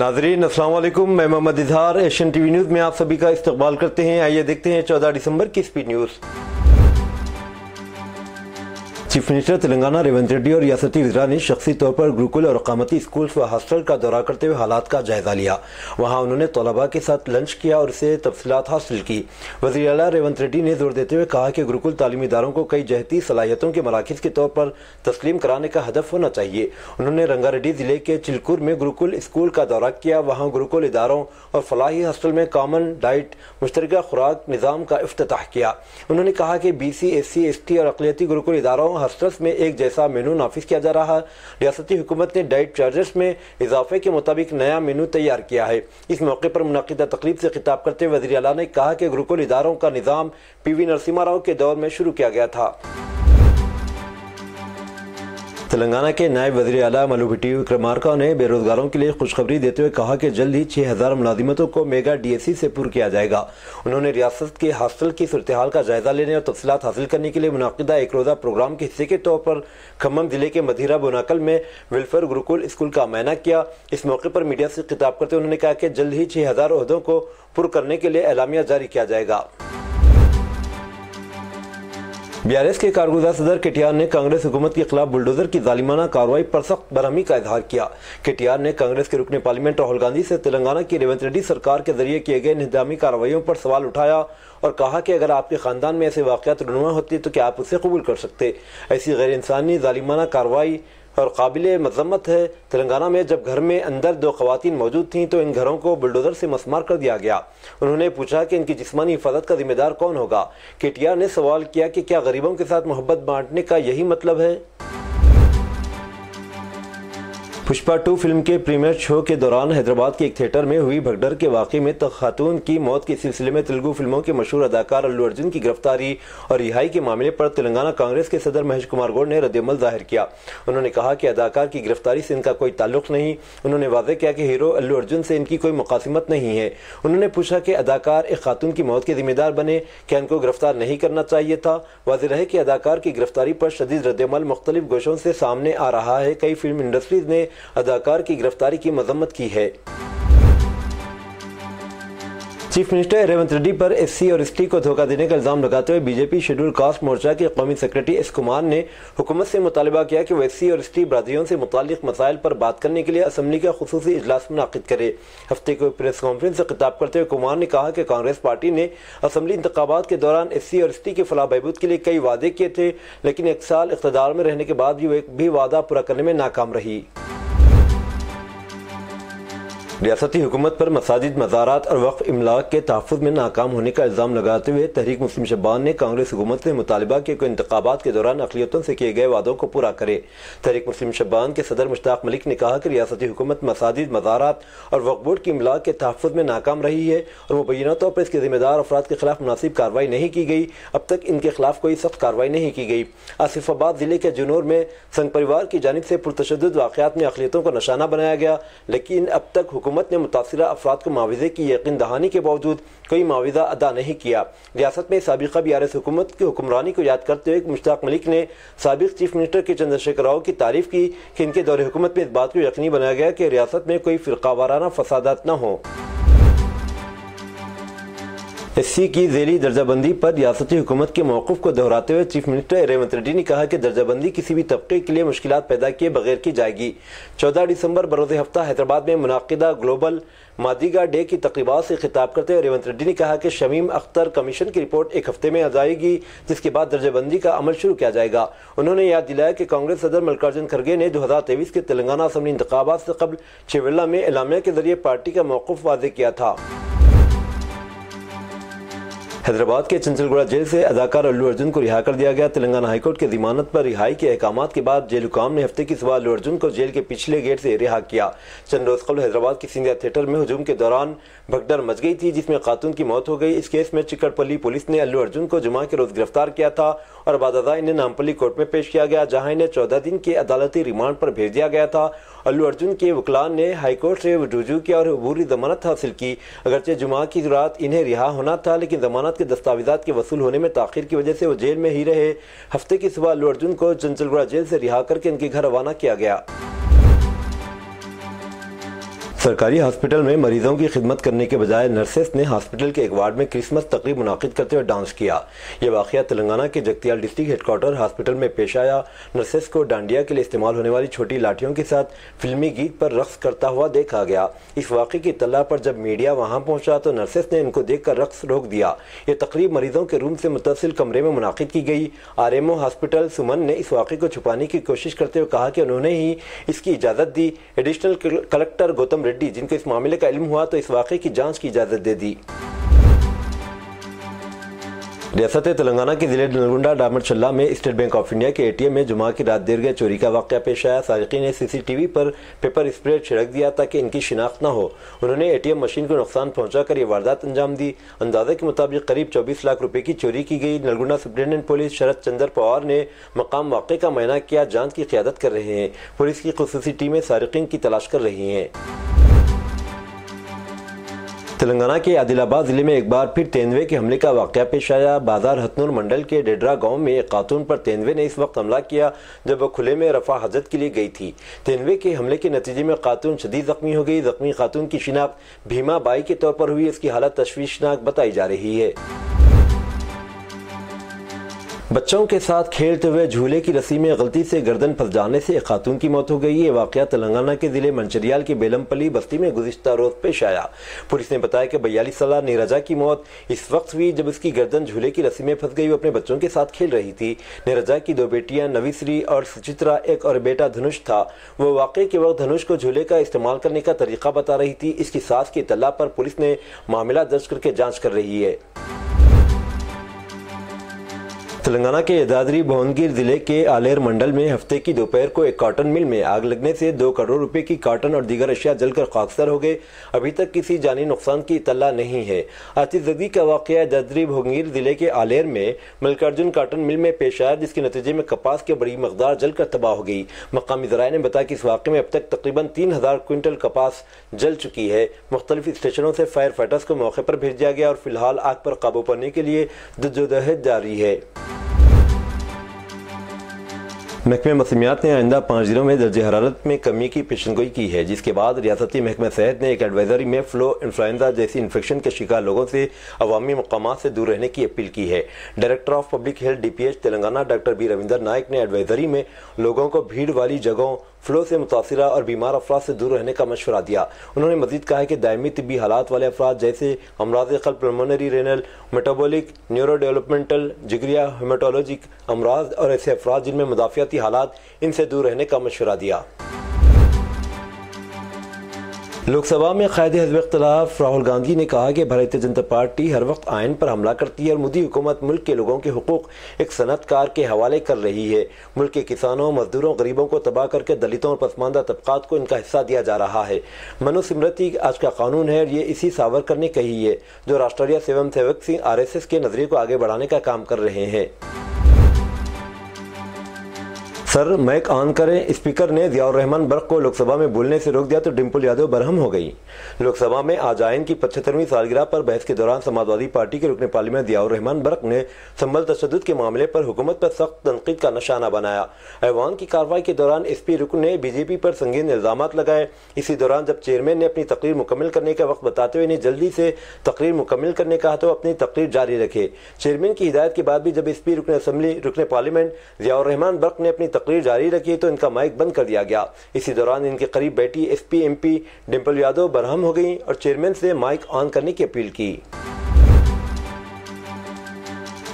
नाजरीन अस्सलाम वालेकुम, मैं Mohammad Izhar Asian TV news में आप सभी का इस्तकबाल करते हैं। आइए देखते हैं 14 दिसंबर की speed news. Chief minister Telangana Revanth Reddy और रियासती वज़ीरा ने शख्सी तौर पर गुरुकुल और अकामती स्कूल व हॉस्टल का दौरा करते हुए हालात का जायजा लिया। वहाँ उन्होंने तलबा के साथ लंच किया और उससे तफसीलात हासिल की। वज़ीर आला रेवंत रेड्डी ने जोर देते हुए कहा कि गुरुकुल तालीमी इदारों को कई जहती सलाहियतों के मराकज़ के तौर पर तस्लीम कराने का हदफ होना चाहिए। उन्होंने रंगारेड्डी ज़िले के चिलकुर में गुरुकुल स्कूल का दौरा किया। वहाँ गुरुकुल इदारों और फलाही हॉस्टल में कॉमन डाइट मुश्तरका खुराक निज़ाम का इफ्तिताह किया। उन्होंने कहा कि BC, SC, ST और अक़लियती गुरुकुल इदारों हॉस्टल्स में एक जैसा मेनू नाफिज किया जा रहा है। रियासती हुकूमत ने डाइट चार्जेस में इजाफे के मुताबिक नया मेनू तैयार किया है। इस मौके पर मुनाकिदा तकरीब से खिताब करते हुए वज़ीर आला ने कहा कि गुरुकुल इदारों का निज़ाम PV नरसिम्हा राव के दौर में शुरू किया गया था। तेलंगाना के नायब वज़ीर आला मल्लुभट्टी विक्रमार्का ने बेरोजगारों के लिए खुशखबरी देते हुए कहा कि जल्द ही 6000 मुलाजिमतों को मेगा DSC से पूरा किया जाएगा। उन्होंने रियासत के हॉस्टल की सूरत हाल का जायजा लेने और तफसीलात हासिल करने के लिए मुनाकिदा एक रोज़ा प्रोग्राम के हिस्से के तौर पर खम्मम जिले के मधीरा बोनाकल में वेलफेयर गुरुकुल स्कूल का मुआयना किया। इस मौके पर मीडिया से खिताब करते उन्होंने कहा कि जल्द ही 6000 ओहदों को पुर करने के लिए एलामिया जारी किया जाएगा। BRS के कारगुजार सदर KTR ने कांग्रेस हुकूमत के खिलाफ बुलडोजर की जालिमाना कार्रवाई पर सख्त बरहमी का इजहार किया। KTR ने कांग्रेस के रुकने पार्लियामेंट राहुल गांधी से तेलंगाना की रेवंत रेड्डी सरकार के जरिए किए गए निजामी कार्रवाइयों पर सवाल उठाया और कहा कि अगर आपके खानदान में ऐसे वाक़यात रुनुमा होती तो क्या आप उसे कबूल कर सकते। ऐसी गैर इंसानी जालिमाना कार्रवाई और काबिले मजम्मत है। तेलंगाना में जब घर में अंदर 2 खवातीन मौजूद थीं तो इन घरों को बुलडोजर से मसमार कर दिया गया। उन्होंने पूछा कि इनकी जिस्मानी हिफाजत का जिम्मेदार कौन होगा। KTR ने सवाल किया कि क्या गरीबों के साथ मोहब्बत बांटने का यही मतलब है। पुष्पा 2 फिल्म के प्रीमियर शो के दौरान हैदराबाद के एक थिएटर में हुई भगदड़ के वाक़े में खातून की मौत के सिलसिले में तेलुगु फिल्मों के मशहूर अदाकार अल्लू अर्जुन की गिरफ्तारी और रिहाई के मामले पर तेलंगाना कांग्रेस के सदर महेश कुमार गौड़ ने रद्द-ए-अमल जाहिर किया। उन्होंने कहा कि अदाकार की गिरफ्तारी से इनका कोई ताल्लुक नहीं। उन्होंने वाज़ेह किया कि हीरो अल्लू अर्जुन से इनकी कोई मुकासिमत नहीं है। उन्होंने पूछा कि अदाकार एक खातून की मौत के जिम्मेदार बने, क्या इनको गिरफ्तार नहीं करना चाहिए था। वाज़ेह रहे कि अदाकार की गिरफ्तारी पर शदीद रद्द-ए-अमल मुख्तलिफ गोशों से सामने आ रहा है। कई फिल्म इंडस्ट्रीज ने अदाकार की गिरफ्तारी की मजम्मत की है। चीफ मिनिस्टर रेवंत रेड्डी पर SC और ST को धोखा देने का इल्जाम लगाते हुए BJP शेड्यूल कास्ट मोर्चा के कौमी सेक्रेटरी S कुमार ने हुकूमत से मुतालबा किया कि वो SC और ST बरादरियों से मुतालिक मसाइल पर बात करने के लिए असम्बली का खुसूसी इजलास मुनाकिद करे। हफ्ते को प्रेस कॉन्फ्रेंस से खिताब करते हुए कुमार ने कहा कि कांग्रेस पार्टी ने असम्बली इंतखाबात के दौरान SC और ST के फलाह बहबूद के लिए कई वादे किए थे, लेकिन 1 साल इख्तिदार में रहने के बाद भी वो एक भी वादा पूरा करने में नाकाम रही। रियासती हुकूमत पर मसाजिद, मज़ारात और वक्फ इमलाक के तहफ़्फ़ुज़ में नाकाम होने का इल्ज़ाम लगाते हुए तहरीक मुस्लिम शब्बान ने कांग्रेस हुकूमत से मुतालबा किया कि इंतखाबात के दौरान अक़लियतों से किए गए वादों को पूरा करे। तहरीक मुस्लिम शब्बान के सदर मुश्ताक मलिक ने कहा कि रियासती हुकूमत मसाजिद, मज़ारात और वक्फ बोर्ड की इमलाक के तहफ़्फ़ुज़ में नाकाम रही है और मुबैना तौर पर इसके ज़िम्मेदार अफराद के खिलाफ मुनासिब कार्रवाई नहीं की गई। अब तक इनके खिलाफ कोई सख्त कार्रवाई नहीं की गई। आसिफाबाद ज़िले के जुनूर में संघ परिवार की जानिब से पुरतशद्दुद वाक़यात में अक़लियतों को निशाना बनाया गया, लेकिन अब तक हुकूमत ने मुतासिरा अफराद को मुआवजे की यकीन दहानी के बावजूद कोई मुआवजा अदा नहीं किया। रियासत में साबिक़ा BRS हुकूमत की हुक्मरानी को याद करते हुए मुश्ताक मलिक ने साबिक़ चीफ मिनिस्टर के चंद्रशेखर राव की तारीफ की कि इनके दौरे हुकूमत में इस बात को यकीनी बनाया गया कि रियासत में कोई फ़िरक़ावाराना फसादात न हो। SC की ज़ेली दर्जाबंदी पर रियासती हुकूमत के मौक़िफ़ को दोहराते हुए चीफ मिनिस्टर रेवंत रेड्डी ने कहा कि दर्जाबंदी किसी भी तबके के लिए मुश्किलात पैदा किए बगैर की जाएगी। 14 दिसंबर बरोज़ हफ्ता हैदराबाद में मुनाक़िदा ग्लोबल मादिगा डे की तक़रीबात से खिताब करते हुए रेवंत रेड्डी ने कहा कि शमीम अख्तर कमीशन की रिपोर्ट 1 हफ्ते में आ जाएगी, जिसके बाद दर्जाबंदी का अमल शुरू किया जाएगा। उन्होंने याद दिलाया कि कांग्रेस सदर मल्लिकार्जुन खड़गे ने 2023 के तेलंगाना असम्बली इंतखाबात से कबल चेवेल्ला में एलामिया के जरिए पार्टी का मौक़िफ़ वाज़ेह किया था। हैदराबाद के चंचलगुड़ा जेल से अदाकार अल्लू अर्जुन को रिहा कर दिया गया। तेलंगाना हाईकोर्ट की ज़मानत पर रिहाई के अहकामात के बाद जेल हुकाम ने हफ्ते की सुबह अल्लू अर्जुन को जेल के पिछले गेट से रिहा किया। चंद रोज़ कबल हैदराबाद के सिंधिया थिएटर में हुजूम के दौरान भगदड़ मच गई थी, जिसमें खातून की मौत हो गई। इस केस में चिकड़पल्ली पुलिस ने अल्लू अर्जुन को जुमा के रोज़ गिरफ्तार किया था और बाद इन्हें नामपल्ली कोर्ट में पेश किया गया, जहाँ इन्हें 14 दिन के अदालती रिमांड पर भेज दिया गया था। अल्लू अर्जुन के वकलान ने हाईकोर्ट से रुजू किया और अबूरी जमानत हासिल की। अगरचे जुमा की रात इन्हें रिहा होना था, लेकिन जमानत के दस्तावेजात के वसूल होने में ताखिर की वजह से वो जेल में ही रहे। हफ्ते की सुबह अल्लू अर्जुन को चंचलगुड़ा जेल से रिहा करके इनके घर रवाना किया गया। सरकारी हॉस्पिटल में मरीजों की खिदमत करने के बजाय नर्सेस ने हॉस्पिटल के एक वार्ड में क्रिसमस तकरीब मुनाकिद करते हुए डांस किया। यह वाकया तेलंगाना के जगतियाल डिस्ट्रिक्ट हेडक्वार्टर हॉस्पिटल में पेश आया। नर्सेस को डांडिया के लिए इस्तेमाल होने वाली छोटी लाठियों के साथ फिल्मी गीत पर रक्स करता हुआ देखा गया। इस वाक़े की इत्तला पर जब मीडिया वहां पहुंचा तो नर्सेस ने इनको देखकर रक्स रोक दिया। ये तकरीब मरीजों के रूम से मुत्तसिल कमरे में मुनाकिद की गई। आरएमओ हॉस्पिटल सुमन ने इस वाक़े को छुपाने की कोशिश करते हुए कहा कि उन्होंने ही इसकी इजाज़त दी। एडिशनल कलेक्टर गौतम रेड्डी, जिनको इस मामले का इल्म हुआ, तो इस वाक़े की जांच की इजाज़त दे दी। रियासत तेलंगाना के जिले नलगुंडा डामरचल्ला में स्टेट बैंक ऑफ इंडिया के एटीएम में जुमा की रात देर गए चोरी का वाक़या पेश आया। सारिकीन ने सीसीटीवी पर पेपर स्प्रे छिड़क दिया ताकि इनकी शिनाख्त न हो। उन्होंने एटीएम मशीन को नुकसान पहुंचाकर ये वारदात अंजाम दी। अंदाजे के मुताबिक करीब 24 लाख रुपए की चोरी की गई। नलगुंडा सुप्रिंटेंडेंट पुलिस शरद चंद्र पवार ने मकाम वाक़े का मुआयना किया, जाँच की क़यादत कर रहे हैं। पुलिस की खुसूसी टीमें सारिकीन की तलाश कर रही हैं। तेलंगाना के आदिलाबाद जिले में एक बार फिर तेंदुए के हमले का वाक़या पेश आया। बाजार हथनूर मंडल के डेडरा गांव में एक खातून पर तेंदुए ने इस वक्त हमला किया जब वह खुले में रफा हजत के लिए गई थी। तेंदुए के हमले के नतीजे में खातून शदीद जख्मी हो गई। जख्मी खातून की शिनाख्त भीमा बाई के तौर पर हुई। इसकी हालत तशवीशनाक बताई जा रही है। बच्चों के साथ खेलते हुए झूले की रस्सी में गलती से गर्दन फंस जाने से एक खातून की मौत हो गई। ये वाकया तेलंगाना के जिले मंचरियाल की बेलमपल्ली बस्ती में गुज़िश्ता रोज पेश आया। पुलिस ने बताया कि 42 साला नीरजा की मौत इस वक्त हुई जब उसकी गर्दन झूले की रस्सी में फंस गई। वो अपने बच्चों के साथ खेल रही थी। नीरजा की 2 बेटियां नवीश्री और सुचित्रा, एक और बेटा धनुष था। वो वाकये के वक्त धनुष को झूले का इस्तेमाल करने का तरीका बता रही थी। इसकी सास की इत्तला पर पुलिस ने मामला दर्ज करके जाँच कर रही है। तेलंगाना के यादाद्री भुवनगिर जिले के आलेर मंडल में हफ्ते की दोपहर को एक कॉटन मिल में आग लगने से 2 करोड़ रुपए की कॉटन और दीगर अशिया जलकर खाकसर हो गए। अभी तक किसी जानी नुकसान की इत्तला नहीं है। आतिशज़दी का वाकया यादाद्री भुवनगिर जिले के आलेर में मल्लिकार्जुन कॉटन मिल में पेश आया, जिसके नतीजे में कपास की बड़ी मकदार जलकर तबाह हो गई। मकामी ज़राए ने बताया कि इस वाक़े में अब तक तकरीबन 3000 क्विंटल कपास जल चुकी है। मुख्तलिफ स्टेशनों से फायर फाइटर्स को मौके पर भेजा गया और फिलहाल आग पर काबू पाने के लिए जद्दोजहद जारी है। महकमे मौसमियात ने आइंदा 5 दिनों में दर्जे हरारत में कमी की पेशनगोई की है, जिसके बाद रियासती महकमा सेहत ने एक एडवाइजरी में फ्लो, इन्फ्लुएंजा जैसी इन्फेक्शन के शिकार लोगों से अवामी मकामात से दूर रहने की अपील की है। Director of public health DPH Telangana doctor B Ravinder Nayak ने एडवाइजरी में लोगों को भीड़ वाली जगहों, फ्लो से मुतासिरा और बीमार अफराद से दूर रहने का मशवरा दिया। उन्होंने मजीद कहा कि दायमी तिब्बी हालात वाले अफराद जैसे अमराज क़ल्ब, pulmonary, renal, metabolic, neuro developmental, जिगरिया, हेमाटोलॉजिक अमराज और ऐसे अफराद जिनमें मुदाफ़ियाती हालात, इनसे दूर रहने का मशवरा दिया। लोकसभा में कायदे हिज़्ब इख्तिलाफ राहुल गांधी ने कहा कि भारतीय जनता पार्टी हर वक्त आइन पर हमला करती है और मोदी हुकूमत मुल्क के लोगों के हुकूक एक सनतकार के हवाले कर रही है। मुल्क के किसानों, मजदूरों, गरीबों को तबाह करके दलितों और पसमानदा तबकात को इनका हिस्सा दिया जा रहा है। मनुस्मृति आज का कानून है और ये इसी सावरकर ने कही है, जो राष्ट्रीय स्वयंसेवक सिंह RSS के नजरिए को आगे बढ़ाने का काम कर रहे हैं। सर माइक ऑन करें। स्पीकर ने ज़ियाउर रहमान बर्क को लोकसभा में बोलने से रोक दिया तो डिम्पल यादव बरहम हो गई। लोकसभा में आज आइन की 75वीं सालगिरह पर बहस के दौरान समाजवादी पार्टी के रुकने पार्लियामेंट ज़ियाउर रहमान बर्क ने संभल तशद्दुद के मामले पर हुकूमत पर सख्त तनकीद का निशाना बनाया। ऐवान की कार्रवाई के दौरान SP रुकन ने BJP पर संगीन इल्जामात लगाए। इसी दौरान जब चेयरमैन ने अपनी तकरीर मुकम्मल करने का वक्त बताते हुए इन्हें जल्दी से तकरीर मुकम्मल करने कहा तो अपनी तकरीर जारी रखे। चेयरमैन की हिदायत के बाद भी जब SP रुकन असम्बली रुकने पार्लियामेंट ज़ियाउर रहमान बर्क ने अपनी तकरीर जारी रखी तो इनका माइक बंद कर दिया गया। इसी दौरान इनके करीब बैठी SP MP डिम्पल यादव बरहम हो गई और चेयरमैन से माइक ऑन करने की अपील की।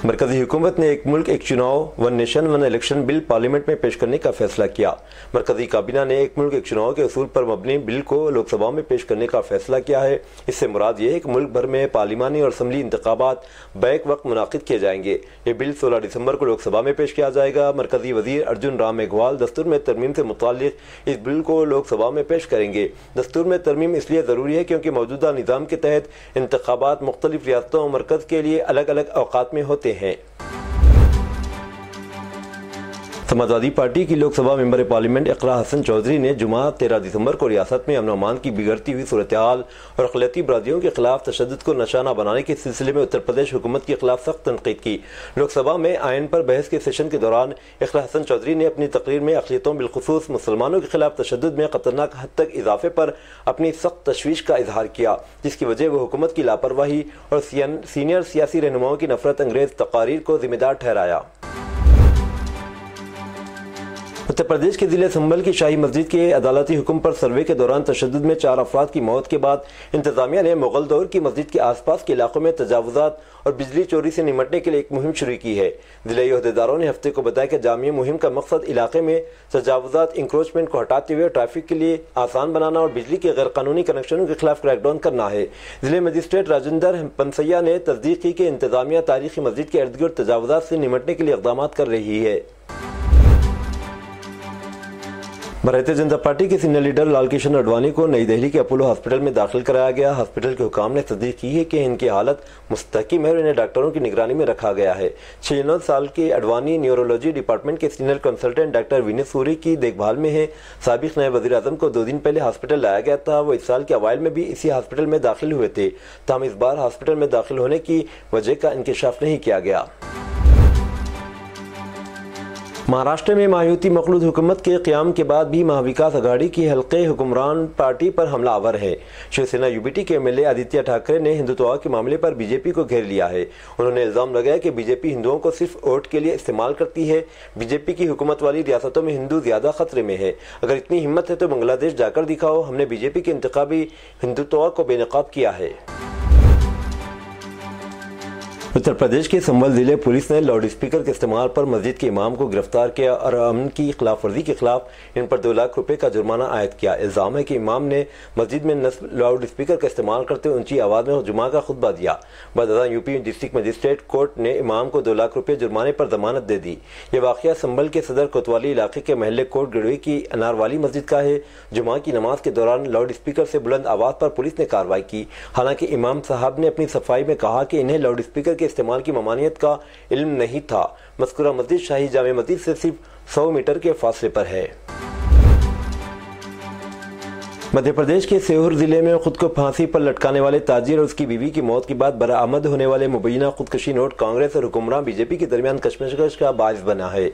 मरकजी हुकूमत ने एक मुल्क एक चुनाव, one nation one election bill parliament में पेश करने का फैसला किया। मरकजी काबीना ने एक मुल्क एक चुनाव के उसूल पर मबनी बिल को लोकसभा में पेश करने का फैसला किया है। इससे मुराद ये है कि मुल्क भर में पार्लिमानी और असम्बली इंतखाबात बैक वक्त मुनाकिद किए जाएंगे। ये बिल 16 दिसंबर को लोकसभा में पेश किया जाएगा। मरकजी वजीर अर्जुन राम मेघवाल दस्तूर में तरमीम से मुताल्लिक इस बिल को लोकसभा में पेश करेंगे। दस्तूर में तरमीम इसलिए ज़रूरी है क्योंकि मौजूदा निज़ाम के तहत इंतखाबात मुख्तलिफ रियासतों और मरकज़ के लिए अलग अलग औकात में होते हैं। समाजवादी पार्टी की लोकसभा मेंबर पार्लियामेंट इकरा हसन चौधरी ने जुमा 13 दिसंबर को रियासत में अमन अमान की बिगड़ती हुई सूरत हाल और अक़लियती बरादरियों के खिलाफ तशद्दुद को निशाना बनाने के सिलसिले में उत्तर प्रदेश हुकूमत के खिलाफ सख्त तनकीद की। लोकसभा में आयन पर बहस के सेशन के दौरान इकरा हसन चौधरी ने अपनी तकरीर में अक़लियतों बिलखुसूस मुसलमानों के खिलाफ तशद्दुद में खतरनाक हद तक इजाफे पर अपनी सख्त तशवीश का इजहार किया, जिसकी वजह वो हुकूमत की लापरवाही और सीनियर सियासी रहनुमाओं की नफरत अंग्रेज तकारीर को जिम्मेदार ठहराया। उत्तर प्रदेश के जिले संभल की शाही मस्जिद के अदालती हुक्म पर सर्वे के दौरान तशद्दुद में 4 अफराद की मौत के बाद इंतजामिया ने मुगल दौर की मस्जिद के आसपास के इलाकों में तजावुजात और बिजली चोरी से निपटने के लिए एक मुहिम शुरू की है। जिले अहदेदारों ने हफ्ते को बताया कि जामिया मुहिम का मकसद इलाके में तजावुजात इंक्रोचमेंट को हटाते हुए ट्रैफिक के लिए आसान बनाना और बिजली के गैर कानूनी कनेक्शनों के खिलाफ क्रैकडाउन करना है। जिले मजिस्ट्रेट राजेंद्र पंसैया ने तस्दीक की कि इंतजामिया तारीखी मस्जिद के इर्द गिर्द तजावुजात से निपटने के लिए इक़दाम कर रही है। भारतीय जनता पार्टी के सीनियर लीडर लाल कृष्ण आडवाणी को नई दिल्ली के अपोलो हॉस्पिटल में दाखिल कराया गया। हॉस्पिटल के हुकाम ने तस्दीक की है कि इनकी हालत मुस्तहकिम है और इन्हें डॉक्टरों की निगरानी में रखा गया है। 96 साल के आडवाणी न्यूरोलॉजी डिपार्टमेंट के senior consultant doctor Vineet Suri की देखभाल में है। साबिक नए वज़ीर आज़म को 2 दिन पहले हॉस्पिटल लाया गया था। वो इस साल के अवाइल में भी इसी हॉस्पिटल में दाखिल हुए थे, ताहम इस बार हॉस्पिटल में दाखिल होने की वजह का इंकशाफ नहीं किया गया। महाराष्ट्र में मायूती मखलूद हुकूमत के क़याम के बाद भी महाविकास आघाड़ी की हल्के हुक्मरान पार्टी पर हमलावर है। शिवसेना यूबीटी के एमएलए आदित्य ठाकरे ने हिंदुत्व के मामले पर बीजेपी को घेर लिया है। उन्होंने इल्जाम लगाया कि बीजेपी हिंदुओं को सिर्फ वोट के लिए इस्तेमाल करती है। बीजेपी की हुकूमत वाली रियासतों में हिंदू ज्यादा खतरे में है। अगर इतनी हिम्मत है तो बांग्लादेश जाकर दिखाओ। हमने बीजेपी के इंतखाबी हिंदुत्व को बेनकाब किया है। उत्तर प्रदेश के संभल जिले पुलिस ने लाउड स्पीकर के इस्तेमाल पर मस्जिद के इमाम को गिरफ्तार किया और अमन की खिलाफ वर्जी के खिलाफ इन पर 2 लाख रुपए का जुर्माना आयद किया। इल्जाम है कि इमाम ने मस्जिद में लाउड स्पीकर का इस्तेमाल करते हुए ऊंची आवाज में जुमा का खुतबा दिया। बदला यूपी डिस्ट्रिक्ट मजिस्ट्रेट कोर्ट ने इमाम को 2 लाख रुपए जुर्माने पर जमानत दे दी। ये वाकया संभल के सदर कोतवाली इलाके के महल्ले कोट गढ़वी की अनारवाली मस्जिद का है। जुमा की नमाज के दौरान लाउड स्पीकर से बुलंद आवाज पर पुलिस ने कार्रवाई की। हालांकि इमाम साहब ने अपनी सफाई में कहा कि इन्हें लाउड स्पीकर के इस्तेमाल की ममानियत का इल्म नहीं था। मज़कूरा मस्जिद शाही जामे मस्जिद से सिर्फ 100 मीटर के फासले पर है। मध्य प्रदेश के सीहोर जिले में खुद को फांसी पर लटकाने वाले ताजिर और उसकी बीवी की मौत के बाद बरामद होने वाले मुबैना खुदकशी नोट कांग्रेस और हुक्मरान बीजेपी के दरमियान कशमकश का बायस बना है।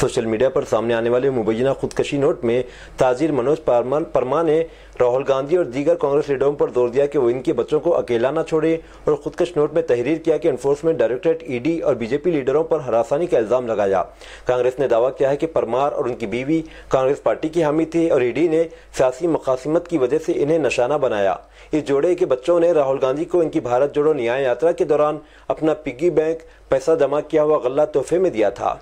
सोशल मीडिया पर सामने आने वाले मुबैना खुदकशी नोट में ताजिर मनोज परमा ने राहुल गांधी और दीगर कांग्रेस लीडरों पर जोर दिया कि वो इनके बच्चों को अकेला न छोड़े और खुदकश नोट में तहरीर किया कि एनफोर्समेंट डायरेक्टरेट ईडी और बीजेपी लीडरों पर हरासानी का इल्जाम लगाया। कांग्रेस ने दावा किया है कि परमार और उनकी बीवी कांग्रेस पार्टी की हामी थे और ईडी ने सियासी मुकासिमत की वजह से इन्हें निशाना बनाया। इस जोड़े के बच्चों ने राहुल गांधी को इनकी भारत जोड़ो न्याय यात्रा के दौरान अपना पिग्गी बैंक पैसा जमा किया हुआ गल्ला तोहफे में दिया था।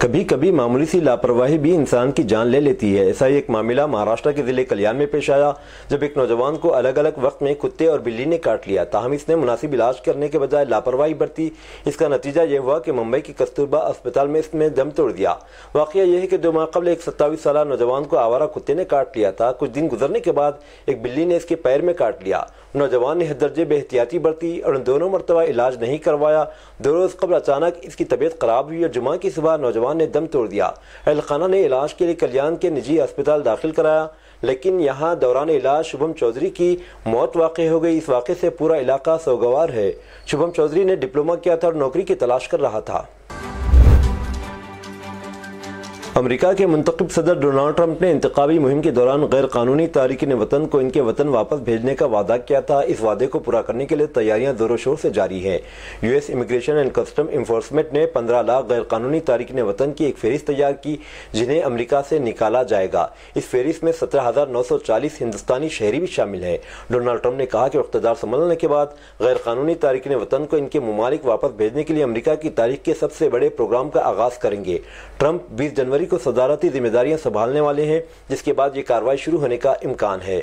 कभी कभी मामूली सी लापरवाही भी इंसान की जान ले लेती है। ऐसा ही एक मामला महाराष्ट्र के जिले कल्याण में पेश आया, जब एक नौजवान को अलग अलग वक्त में कुत्ते और बिल्ली ने काट लिया। ताहम इसने मुनासिब इलाज करने के बजाय लापरवाही बरती। इसका नतीजा यह हुआ कि मुंबई की कस्तूरबा अस्पताल में इसने दम तोड़ दिया। वाकया यह है कि 2 माह कबल एक 27 साल नौजवान को आवारा कुत्ते ने काट लिया था। कुछ दिन गुजरने के बाद एक बिल्ली ने इसके पैर में काट लिया। नौजवान ने हद दर्जे बेहतियाती बरती और 2 मरतबा इलाज नहीं करवाया। 2 रोज कबल अचानक इसकी तबीयत खराब हुई और जुमा की सुबह नौजवान ने दम तोड़ दिया। अहल खाना ने इलाज के लिए कल्याण के निजी अस्पताल दाखिल कराया, लेकिन यहाँ दौरान इलाज शुभम चौधरी की मौत वाक़ई हो गई। इस वाक़े से पूरा इलाका सोगवार है। शुभम चौधरी ने डिप्लोमा किया था और नौकरी की तलाश कर रहा था। अमेरिका के मुंतखब सदर डोनाल्ड ट्रंप ने इंतखाबी मुहिम के दौरान गैर कानूनी तारिकीन वतन को इनके वतन वापस भेजने का वादा किया था। इस वादे को पूरा करने के लिए तैयारियां जोरों शोर से जारी हैं। US immigration and custom enforcement ने 15 लाख गैर कानूनी तारिकीन वतन की एक फहरिस्त तैयार की, जिन्हें अमेरिका से निकाला जाएगा। इस फहरिस्त में 17,940 हिंदुस्तानी शहरी भी शामिल हैं। डोनाल्ड ट्रंप ने कहा कि इख्तियार संभालने के बाद गैर कानूनी तारिकीन वतन को इनके ममालिक वापस भेजने के लिए अमेरिका की तारीख के सबसे बड़े प्रोग्राम का आगाज करेंगे। ट्रंप 20 जनवरी को सदारती जिम्मेदारियां संभालने वाले हैं, जिसके बाद ये कार्रवाई शुरू होने का इम्कान है।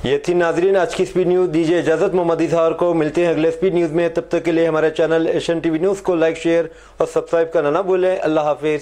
ये थी नाजरीन आज की स्पीड न्यूज। दीजिए इजाजत मोहम्मद इजहार को। मिलते हैं अगले स्पीड न्यूज में। तब तक के लिए हमारे चैनल एशियन टीवी न्यूज को लाइक, शेयर और सब्सक्राइब करना ना भूलें। अल्लाह हाफिज।